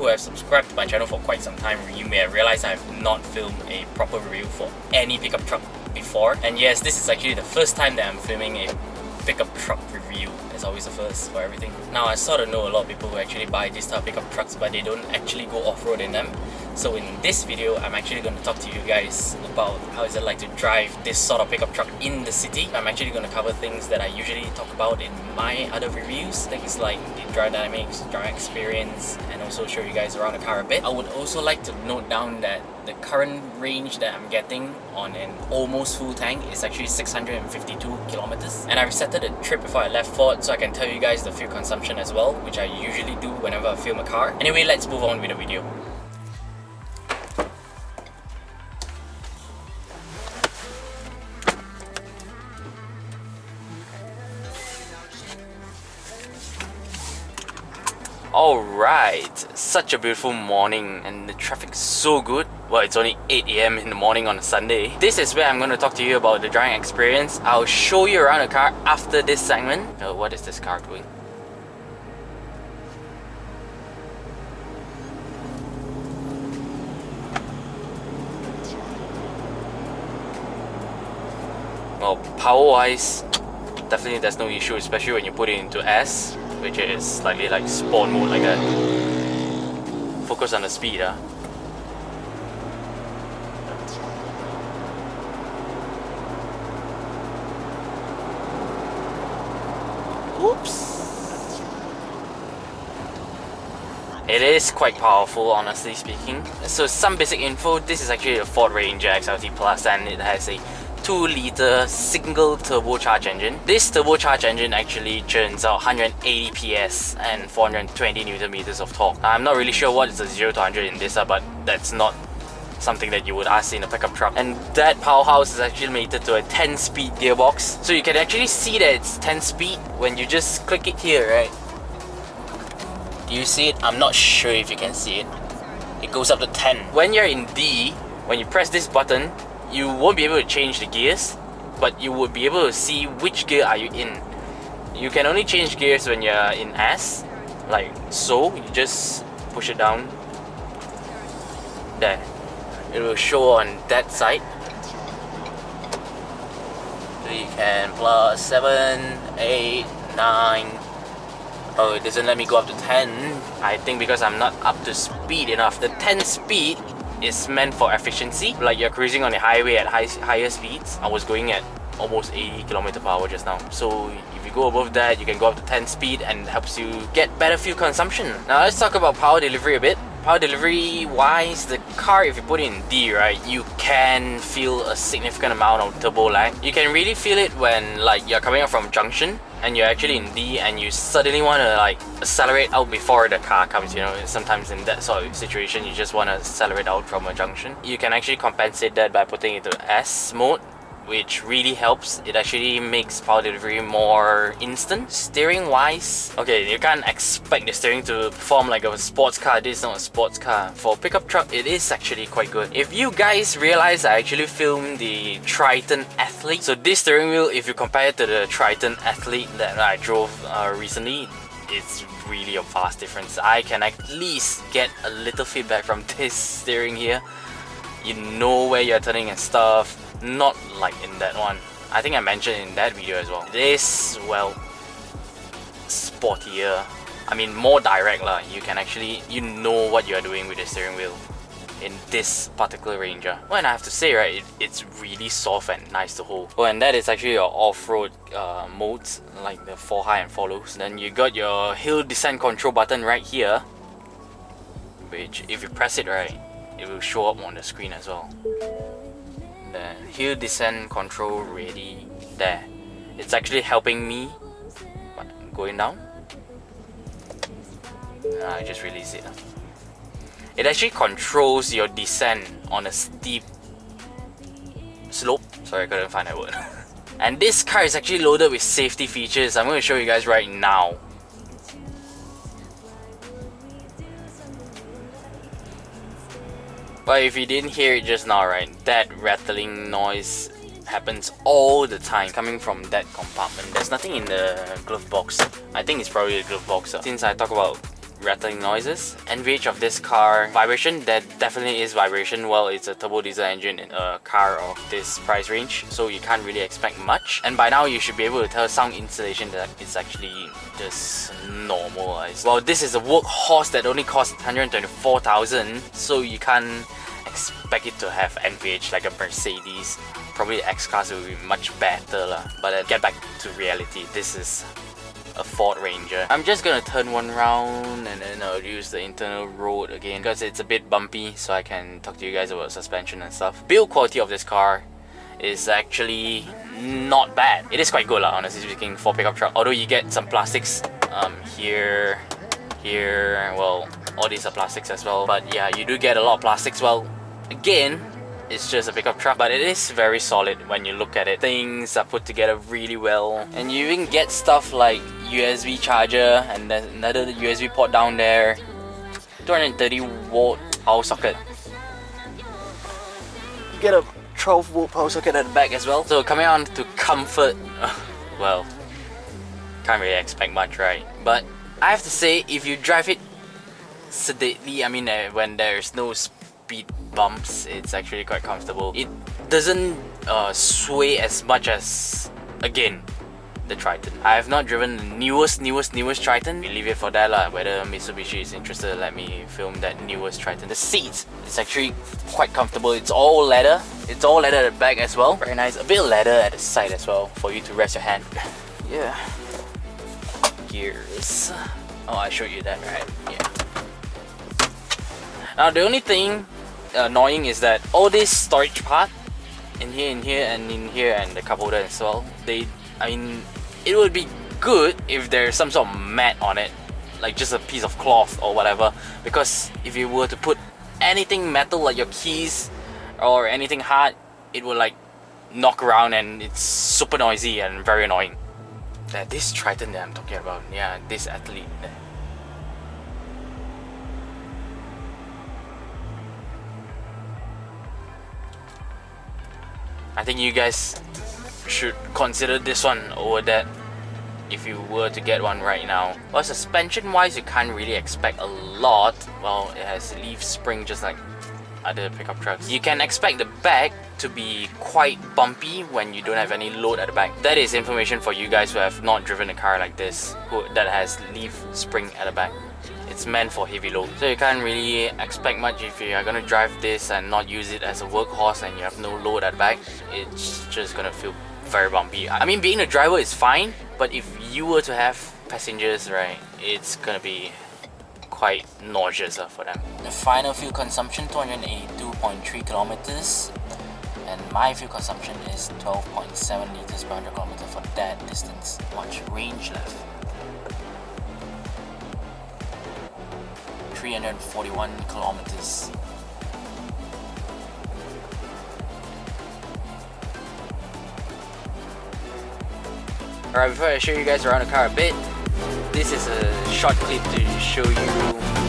who have subscribed to my channel for quite some time, you may have realized I have not filmed a proper review for any pickup truck before. And yes, this is actually the first time that I'm filming a pickup truck review. It's always the first for everything. Now, I sort of know a lot of people who actually buy these type of pickup trucks, but they don't actually go off-road in them. So in this video, I'm actually going to talk to you guys about how is it like to drive this sort of pickup truck in the city. I'm actually going to cover things that I usually talk about in my other reviews, things like the drive dynamics, drive experience, and also show you guys around the car a bit. I would also like to note down that the current range that I'm getting on an almost full tank is actually 652 kilometers. And I resetted the trip before I left Ford so I can tell you guys the fuel consumption as well, which I usually do whenever I film a car. Anyway, let's move on with the video. Alright, such a beautiful morning and the traffic's so good. Well, it's only 8 AM in the morning on a Sunday. This is where I'm going to talk to you about the driving experience. I'll show you around the car after this segment. What is this car doing? Well, power-wise, definitely there's no issue, especially when you put it into S, which is slightly like sport mode like that. Focus on the speed. Oops. It is quite powerful, honestly speaking. So some basic info, this is actually a Ford Ranger XLT Plus and it has a 2-liter single turbocharged engine. This turbocharged engine actually churns out 180 PS and 420 Newton meters of torque. Now, I'm not really sure what is the 0 to 100 in this, but that's not something that you would ask in a pickup truck. And that powerhouse is actually mated to a 10-speed gearbox. So you can actually see that it's 10-speed when you just click it here, right? Do you see it? I'm not sure if you can see it. It goes up to 10. When you're in D, when you press this button, you won't be able to change the gears, but you would be able to see which gear are you in. You can only change gears when you're in S, like so. You just push it down. There. It will show on that side. So you can plus 7, 8, 9. Oh, it doesn't let me go up to 10. I think because I'm not up to speed enough. The 10 speed is meant for efficiency, like you're cruising on the highway at higher speeds. I was going at almost 80 km/h just now. So if you go above that, you can go up to 10 speed and it helps you get better fuel consumption. Now let's talk about power delivery a bit. Power delivery wise, the car, if you put it in D, right, you can feel a significant amount of turbo lag. You can really feel it when like you're coming up from junction and you're actually in D and you suddenly want to like accelerate out before the car comes, you know. Sometimes in that sort of situation you just want to accelerate out from a junction. You can actually compensate that by putting it into S mode, which really helps. It actually makes power delivery more instant. Steering wise, okay, you can't expect the steering to perform like a sports car. This is not a sports car. For a pickup truck, it is actually quite good. If you guys realize, I actually filmed the Triton Athlete. So this steering wheel, if you compare it to the Triton Athlete that I drove recently, it's really a vast difference. I can at least get a little feedback from this steering here. You know where you're turning and stuff. Not like in that one. I think I mentioned in that video as well. This, well, sportier. I mean, more direct lah. You can actually, you know what you're doing with the steering wheel in this particular Ranger. Well, and I have to say, right, it's really soft and nice to hold. Oh, and that is actually your off-road modes, like the 4 high and 4 lows. Then you got your hill descent control button right here, which if you press it right, it will show up on the screen as well. Then hill descent control ready there. It's actually helping me going down. I just release it. It actually controls your descent on a steep slope. Sorry, I couldn't find that word. And this car is actually loaded with safety features. I'm going to show you guys right now. But if you didn't hear it just now, right, that rattling noise happens all the time coming from that compartment. There's nothing in the glove box. I think it's probably the glove box. Since I talk about rattling noises. NVH of this car, vibration, there definitely is vibration. Well, it's a turbo diesel engine in a car of this price range, so you can't really expect much. And by now you should be able to tell sound installation that it's actually just normal. Well, this is a workhorse that only costs 124,000, so you can't expect it to have NVH like a Mercedes. Probably the X-Class will be much better lah. But get back to reality, this is a Ford Ranger. I'm just gonna turn one round and then I'll use the internal road again because it's a bit bumpy, so I can talk to you guys about suspension and stuff. Build quality of this car is actually not bad. It is quite good lah, honestly speaking, for pickup truck. Although you get some plastics here, well, all these are plastics as well. But yeah, you do get a lot of plastics. Well, again, it's just a pickup truck, but it is very solid when you look at it. Things are put together really well, and you even get stuff like USB charger and then another USB port down there, 230 volt power socket. You get a 12 volt power socket at the back as well. So coming on to comfort, well, can't really expect much, right? But I have to say, if you drive it sedately, I mean when there's no speed bumps, it's actually quite comfortable. It doesn't sway as much as, again, the Triton. I have not driven the newest Triton. We leave it for that lah, whether Mitsubishi is interested to let me film that newest Triton. The seats, it's actually quite comfortable. It's all leather. It's all leather at the back as well. Very nice. A bit of leather at the side as well for you to rest your hand. Yeah. Gears. Oh, I showed you that, right? Yeah. Now the only thing annoying is that all this storage part in here and the cup holder as well, I mean, it would be good if there's some sort of mat on it, like just a piece of cloth or whatever, because if you were to put anything metal like your keys or anything hard, it will like knock around and it's super noisy and very annoying. This Triton that I'm talking about, yeah, this Athlete. I think you guys should consider this one over that if you were to get one right now. Well, suspension wise, you can't really expect a lot. Well, it has leaf spring just like other pickup trucks. You can expect the back to be quite bumpy when you don't have any load at the back. That is information for you guys who have not driven a car like this, that has leaf spring at the back. It's meant for heavy load, so you can't really expect much if you are gonna drive this and not use it as a workhorse and you have no load at the back. It's just gonna feel very bumpy. I mean, being a driver is fine, but if you were to have passengers, right, it's gonna be quite nauseous for them. The final fuel consumption, 282.3 kilometers, and my fuel consumption is 12.7 liters per 100 kilometers for that distance. Much range left. 341 kilometers. Alright, before I show you guys around the car a bit, this is a short clip to show you